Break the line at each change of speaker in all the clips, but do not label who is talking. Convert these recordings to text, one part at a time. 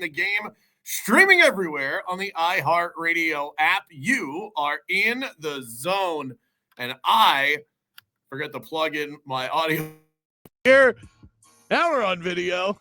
The game streaming everywhere on the iHeartRadio app. You are in the zone, and I forgot to plug in my audio here. Now we're on video.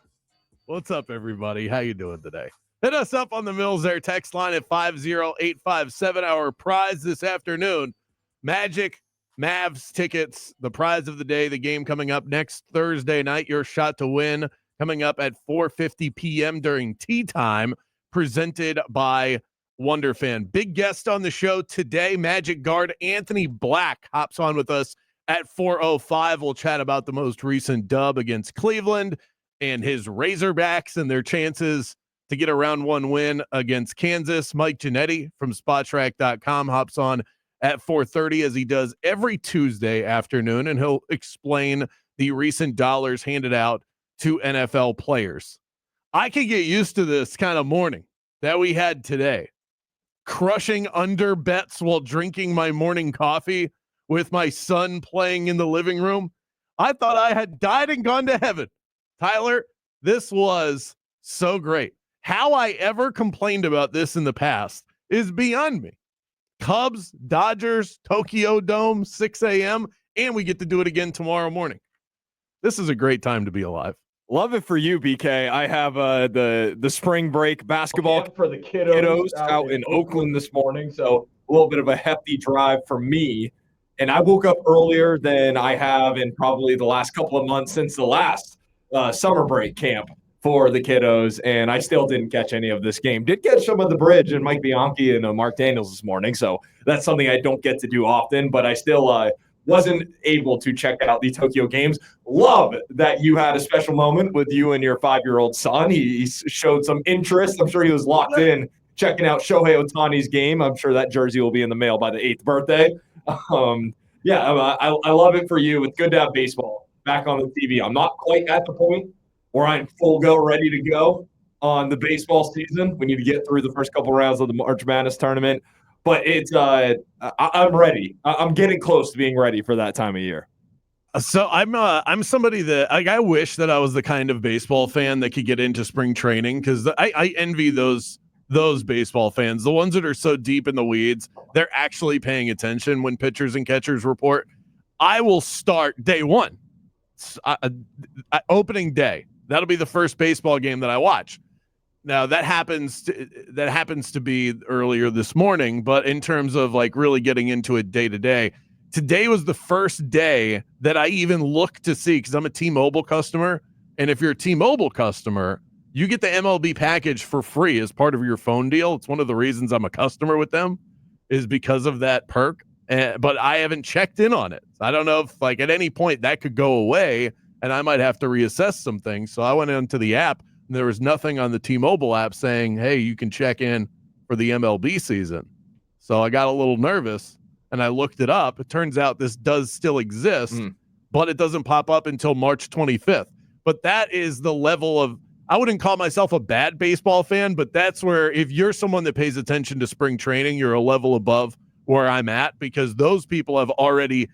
What's up, everybody? How you doing today? Hit us up on the Mills Air text line at 50857. Our prize this afternoon, Magic Mavs tickets, the prize of the day, the game coming up next Thursday night. Your shot to win coming up at 4:50 p.m. during tea time, presented by WonderFan. Big guest on the show today, Magic guard Anthony Black hops on with us at 4:05. We'll chat about the most recent dub against Cleveland and his Razorbacks and their chances to get a round one win against Kansas. Mike Giannetti from Spottrack.com hops on at 4:30 as he does every Tuesday afternoon, and he'll explain the recent dollars handed out to NFL players. I could get used to this kind of morning that we had today, crushing under bets while drinking my morning coffee with my son playing in the living room. I thought I had died and gone to heaven. Tyler, this was so great. How I ever complained about this in the past is beyond me. Cubs, Dodgers, Tokyo Dome, 6 a.m., and we get to do it again tomorrow morning. This is a great time to be alive.
Love it for you, BK. I have the spring break basketball
for the kiddos
out in Oakland this morning, so a little bit of a hefty drive for me. And I woke up earlier than I have in probably the last couple of months since the last summer break camp for the kiddos, and I still didn't catch any of this game. Did catch some of the bridge and Mike Bianchi and Mark Daniels this morning, so that's something I don't get to do often, but I still wasn't able to check out the Tokyo games. Love that you had a special moment with you and your 5-year-old son. He showed some interest. I'm sure he was locked in checking out Shohei Ohtani's game. I'm sure that jersey will be in the mail by the 8th birthday. I love it for you. It's good to have baseball back on the TV. I'm not quite at the point where I'm full go, ready to go on the baseball season. We need to get through the first couple rounds of the March Madness tournament. But it's I'm ready. I'm getting close to being ready for that time of year.
So I'm somebody that I wish that I was the kind of baseball fan that could get into spring training, because I envy those baseball fans, the ones that are so deep in the weeds. They're actually paying attention when pitchers and catchers report. I will start day one, opening day. That'll be the first baseball game that I watch. Now that happens to be earlier this morning, but in terms of like really getting into it day to day, today was the first day that I even looked to see, because I'm a T-Mobile customer, and if you're a T-Mobile customer, you get the MLB package for free as part of your phone deal. It's one of the reasons I'm a customer with them, is because of that perk. But I haven't checked in on it. I don't know if like at any point that could go away and I might have to reassess some things. So I went into the app, and there was nothing on the T-Mobile app saying, hey, you can check in for the MLB season. So I got a little nervous and I looked it up. It turns out this does still exist, but it doesn't pop up until March 25th. But that is the level of, I wouldn't call myself a bad baseball fan, but that's where if you're someone that pays attention to spring training, you're a level above where I'm at, because those people have already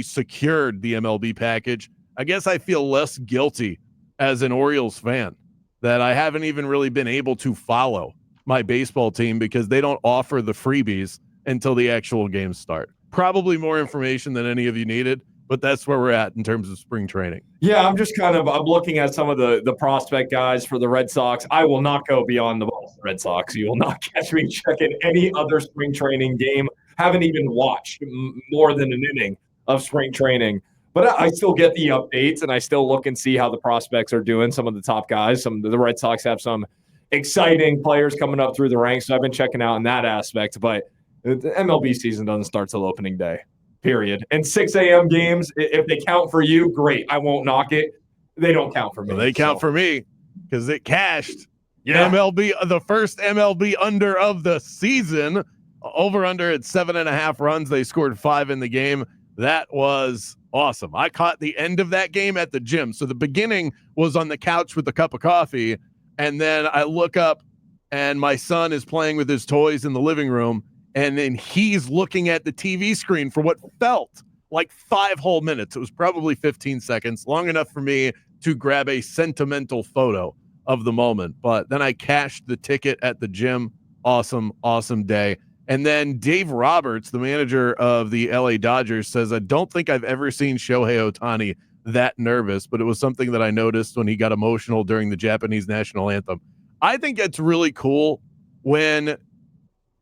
secured the MLB package. I guess I feel less guilty as an Orioles fan that I haven't even really been able to follow my baseball team because they don't offer the freebies until the actual games start. Probably more information than any of you needed, but that's where we're at in terms of spring training.
Yeah, I'm looking at some of the prospect guys for the Red Sox. I will not go beyond the Boston Red Sox. You will not catch me checking any other spring training game. Haven't even watched more than an inning of spring training. But I still get the updates, and I still look and see how the prospects are doing, some of the top guys. Some of the Red Sox have some exciting players coming up through the ranks, so I've been checking out in that aspect. But the MLB season doesn't start till opening day, period. And 6 a.m. games, if they count for you, great. I won't knock it. They don't count for me.
Well, they count for me because it cashed.
Yeah.
MLB, the first MLB under of the season. Over under at 7.5 runs. They scored 5 in the game. That was awesome. I caught the end of that game at the gym. So the beginning was on the couch with a cup of coffee. And then I look up and my son is playing with his toys in the living room. And then he's looking at the TV screen for what felt like 5 whole minutes. It was probably 15 seconds, long enough for me to grab a sentimental photo of the moment. But then I cashed the ticket at the gym. Awesome, awesome day. And then Dave Roberts, the manager of the LA Dodgers, says, I don't think I've ever seen Shohei Ohtani that nervous, but it was something that I noticed when he got emotional during the Japanese national anthem. I think it's really cool when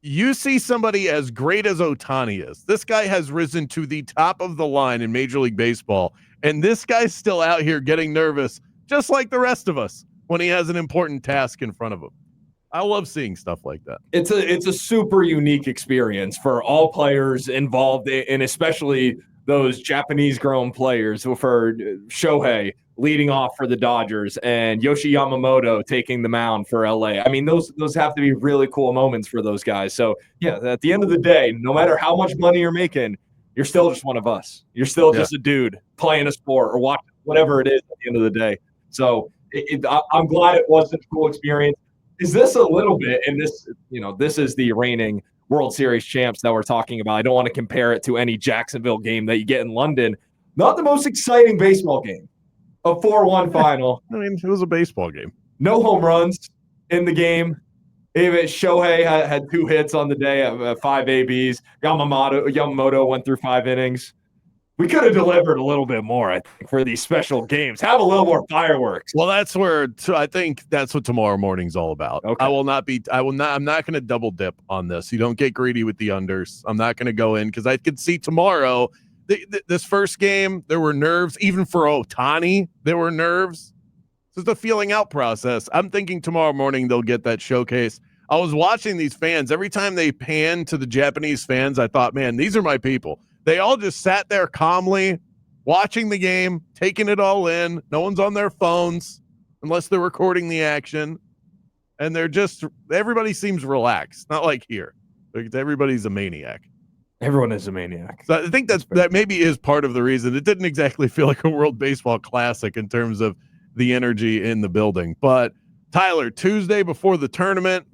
you see somebody as great as Ohtani is. This guy has risen to the top of the line in Major League Baseball, and this guy's still out here getting nervous, just like the rest of us, when he has an important task in front of him. I love seeing stuff like that.
It's a super unique experience for all players involved, and especially those Japanese-grown players. For Shohei leading off for the Dodgers and Yoshi Yamamoto taking the mound for LA. I mean, those have to be really cool moments for those guys. So, yeah, at the end of the day, no matter how much money you're making, you're still just one of us. You're still just a dude playing a sport or watching whatever it is at the end of the day. So I'm glad it was such a cool experience. Is this a little bit, and this is the reigning World Series champs that we're talking about. I don't want to compare it to any Jacksonville game that you get in London. Not the most exciting baseball game. A 4-1 final.
I mean, it was a baseball game.
No home runs in the game. Even Shohei had 2 hits on the day, 5 ABs. Yamamoto went through 5 innings. We could have delivered a little bit more, I think, for these special games. Have a little more fireworks.
Well, that's where I think that's what tomorrow morning's all about.
Okay.
I'm not going to double dip on this. You don't get greedy with the unders. I'm not going to go in because I could see tomorrow, this first game, there were nerves. Even for Ohtani, there were nerves. It's the feeling out process. I'm thinking tomorrow morning they'll get that showcase. I was watching these fans. Every time they pan to the Japanese fans, I thought, man, these are my people. They all just sat there calmly watching the game, taking it all in. No one's on their phones unless they're recording the action. And everybody seems relaxed. Not like here. Everybody's a maniac.
Everyone is a maniac.
So I think that maybe is part of the reason. It didn't exactly feel like a World Baseball Classic in terms of the energy in the building. But Tyler, Tuesday before the tournament,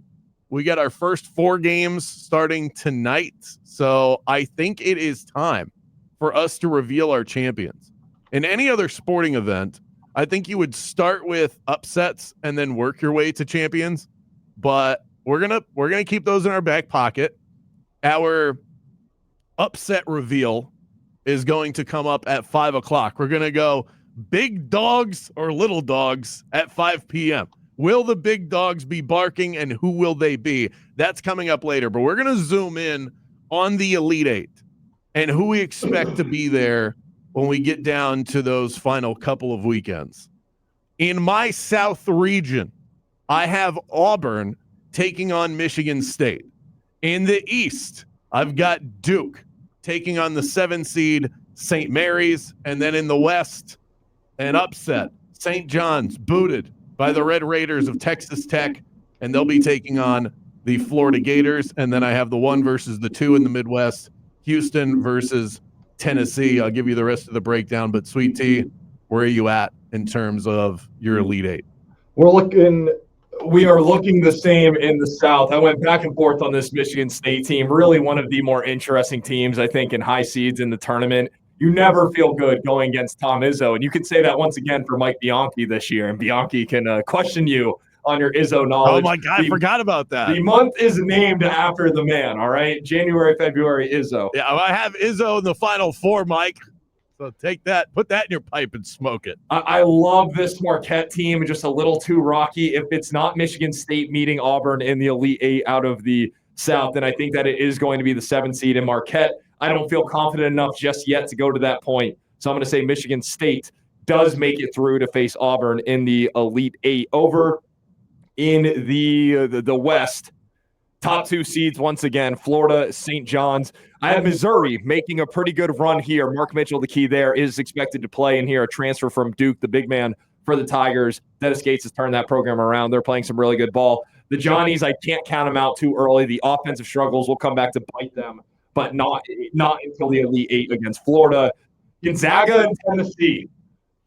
we got our first 4 games starting tonight. So I think it is time for us to reveal our champions. In any other sporting event, I think you would start with upsets and then work your way to champions. But we're gonna keep those in our back pocket. Our upset reveal is going to come up at 5 o'clock. We're gonna go big dogs or little dogs at 5 p.m. Will the big dogs be barking, and who will they be? That's coming up later, but we're going to zoom in on the Elite Eight and who we expect to be there when we get down to those final couple of weekends. In my South region, I have Auburn taking on Michigan State. In the East, I've got Duke taking on the 7 seed St. Mary's, and then in the West, an upset. St. John's booted by the Red Raiders of Texas Tech, and they'll be taking on the Florida Gators. And then I have the 1 versus the 2 in the Midwest, Houston versus Tennessee. I'll give you the rest of the breakdown, but Sweet Tea, where are you at in terms of your Elite Eight?
We are looking the same in the South. I went back and forth on this Michigan State team, really one of the more interesting teams, I think, in high seeds in the tournament. You never feel good going against Tom Izzo. And you can say that once again for Mike Bianchi this year. And Bianchi can question you on your Izzo knowledge.
Oh, my God, I forgot about that.
The month is named after the man, all right? January, February, Izzo.
Yeah, I have Izzo in the Final Four, Mike. So take that, put that in your pipe and smoke it.
I love this Marquette team, just a little too rocky. If it's not Michigan State meeting Auburn in the Elite Eight out of the South, then I think that it is going to be the 7 seed in Marquette. I don't feel confident enough just yet to go to that point. So I'm going to say Michigan State does make it through to face Auburn in the Elite Eight. Over in the West, top 2 seeds once again, Florida, St. John's. I have Missouri making a pretty good run here. Mark Mitchell, the key there, is expected to play in here, a transfer from Duke, the big man for the Tigers. Dennis Gates has turned that program around. They're playing some really good ball. The Johnnies, I can't count them out too early. The offensive struggles will come back to bite them, but not until the Elite Eight against Florida. Gonzaga and Tennessee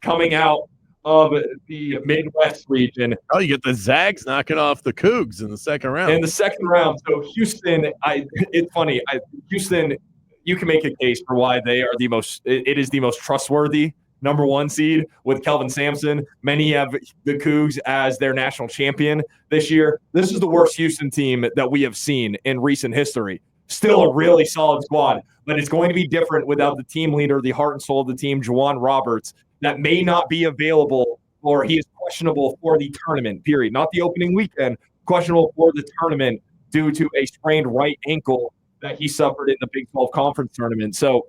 coming out of the Midwest region.
Oh, you get the Zags knocking off the Cougs in the second round.
In the second round, so Houston, it's funny. Houston, you can make a case for why they are the most. It is the most trustworthy number 1 seed with Kelvin Sampson. Many have the Cougs as their national champion this year. This is the worst Houston team that we have seen in recent history. Still a really solid squad, but it's going to be different without the team leader, the heart and soul of the team, Juwan Roberts, that may not be available, or he is questionable for the tournament, period. Not the opening weekend, questionable for the tournament due to a sprained right ankle that he suffered in the Big 12 conference tournament. So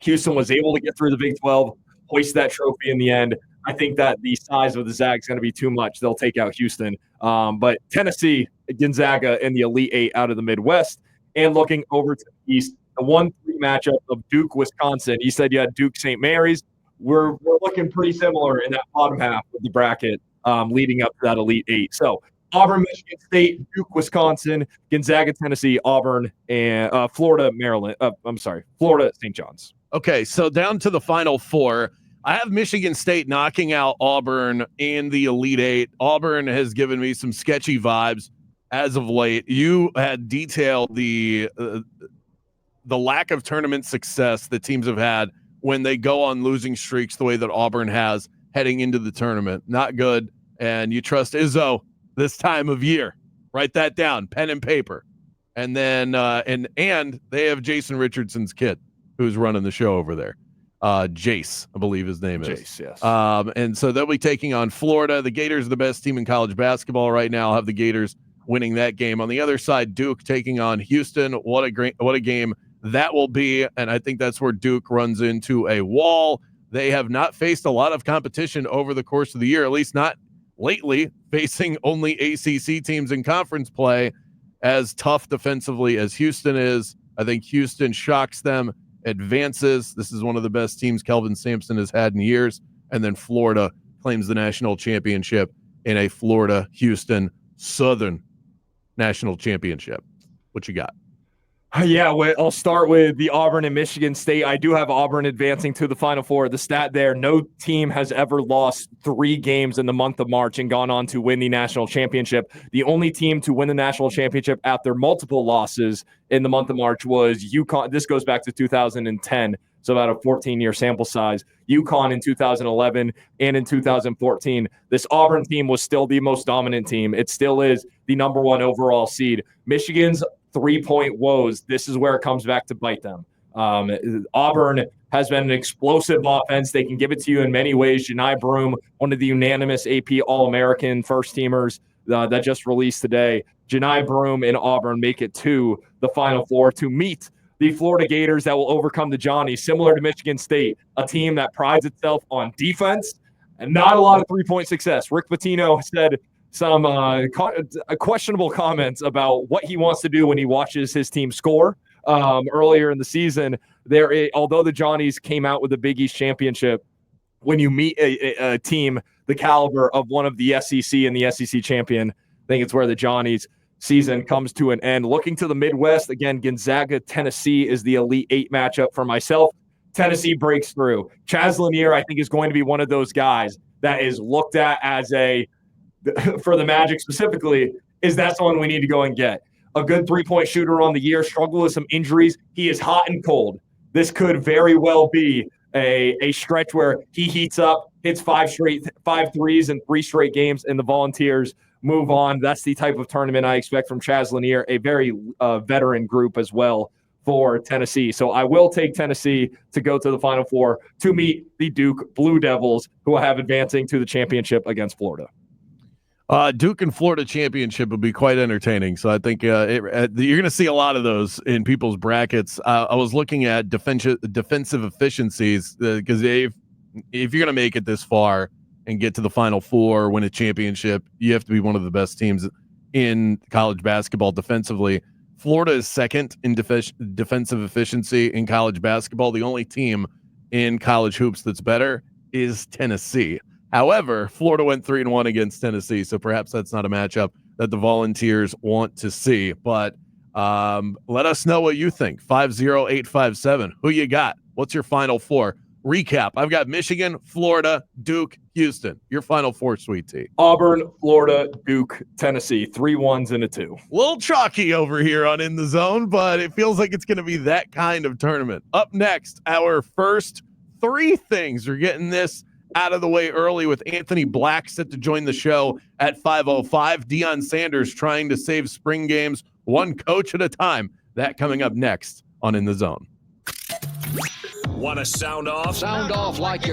Houston was able to get through the Big 12, hoist that trophy in the end. I think that the size of the Zags is going to be too much. They'll take out Houston. But Tennessee, Gonzaga, and the Elite Eight out of the Midwest. And looking over to the East, the 1-3 matchup of Duke, Wisconsin. You said you had Duke, St. Mary's. We're looking pretty similar in that bottom half of the bracket leading up to that Elite Eight. So Auburn, Michigan State, Duke, Wisconsin, Gonzaga, Tennessee, Auburn, and Florida, Maryland. Florida, St. John's.
Okay, so down to the Final Four. I have Michigan State knocking out Auburn in the Elite Eight. Auburn has given me some sketchy vibes as of late. You had detailed the lack of tournament success that teams have had when they go on losing streaks the way that Auburn has heading into the tournament. Not good. And you trust Izzo this time of year. Write that down, pen and paper. And then and they have Jason Richardson's kid who's running the show over there. Jace, I believe his name is.
Jace, yes.
And so they'll be taking on Florida. The Gators are the best team in college basketball right now. I'll have the Gators winning that game. On the other side, Duke taking on Houston. What a game that will be. And I think that's where Duke runs into a wall. They have not faced a lot of competition over the course of the year, at least not lately, facing only ACC teams in conference play. As tough defensively as Houston is, I think Houston shocks them, advances. This is one of the best teams Kelvin Sampson has had in years. And then Florida claims the national championship in a Florida-Houston Southern national championship. What you got?
Yeah, I'll start with the Auburn and Michigan State. I do have Auburn advancing to the Final Four. The stat there, no team has ever lost 3 games in the month of March and gone on to win the national championship. The only team to win the national championship after multiple losses in the month of March was UConn. This goes back to 2010, so about a 14-year sample size. UConn in 2011 and in 2014. This Auburn team was still the most dominant team. It still is the number 1 overall seed. Michigan's 3-point woes, this is where it comes back to bite them. Auburn has been an explosive offense. They can give it to you in many ways. Janai Broome, one of the unanimous AP All-American first-teamers that just released today. Janai Broome and Auburn make it to the Final Four to meet the Florida Gators that will overcome the Johnnies, similar to Michigan State, a team that prides itself on defense and not a lot of 3-point success. Rick Pitino said some questionable comments about what he wants to do when he watches his team score earlier in the season. Although the Johnnies came out with the Big East championship, when you meet a team the caliber of one of the SEC and the SEC champion, I think it's where the Johnnies season comes to an end. Looking to the Midwest, again, Gonzaga, Tennessee is the Elite Eight matchup for myself. Tennessee breaks through. Chaz Lanier, I think, is going to be one of those guys that is looked at as for the Magic specifically, is that someone we need to go and get. A good 3-point shooter on the year, struggled with some injuries. He is hot and cold. This could very well be a stretch where he heats up, hits 5 threes in 3 straight games, and the Volunteers move on. That's the type of tournament I expect from Chaz Lanier, a very veteran group as well for Tennessee. So I will take Tennessee to go to the Final Four to meet the Duke Blue Devils, who I have advancing to the championship against Florida.
Duke and Florida championship will be quite entertaining. So I think you're going to see a lot of those in people's brackets. I was looking at defensive efficiencies because if you're going to make it this far and get to the Final Four, win a championship, you have to be one of the best teams in college basketball defensively. Florida is second in defensive efficiency in college basketball. The only team in college hoops that's better is Tennessee. However, Florida went 3-1 against Tennessee, so perhaps that's not a matchup that the Volunteers want to see. But let us know what you think. 50857. Who you got? What's your Final Four? Recap. I've got Michigan, Florida, Duke, Houston. Your Final Four, Sweet Tea.
Auburn, Florida, Duke, Tennessee. 3 1s and a 2.
A little chalky over here on In the Zone, but it feels like it's going to be that kind of tournament. Up next, our first 3 things. We're getting this out of the way early with Anthony Black set to join the show at 5:05. Deion Sanders trying to save spring games one coach at a time. That coming up next on In the Zone.
Want to sound off?
Sound off like you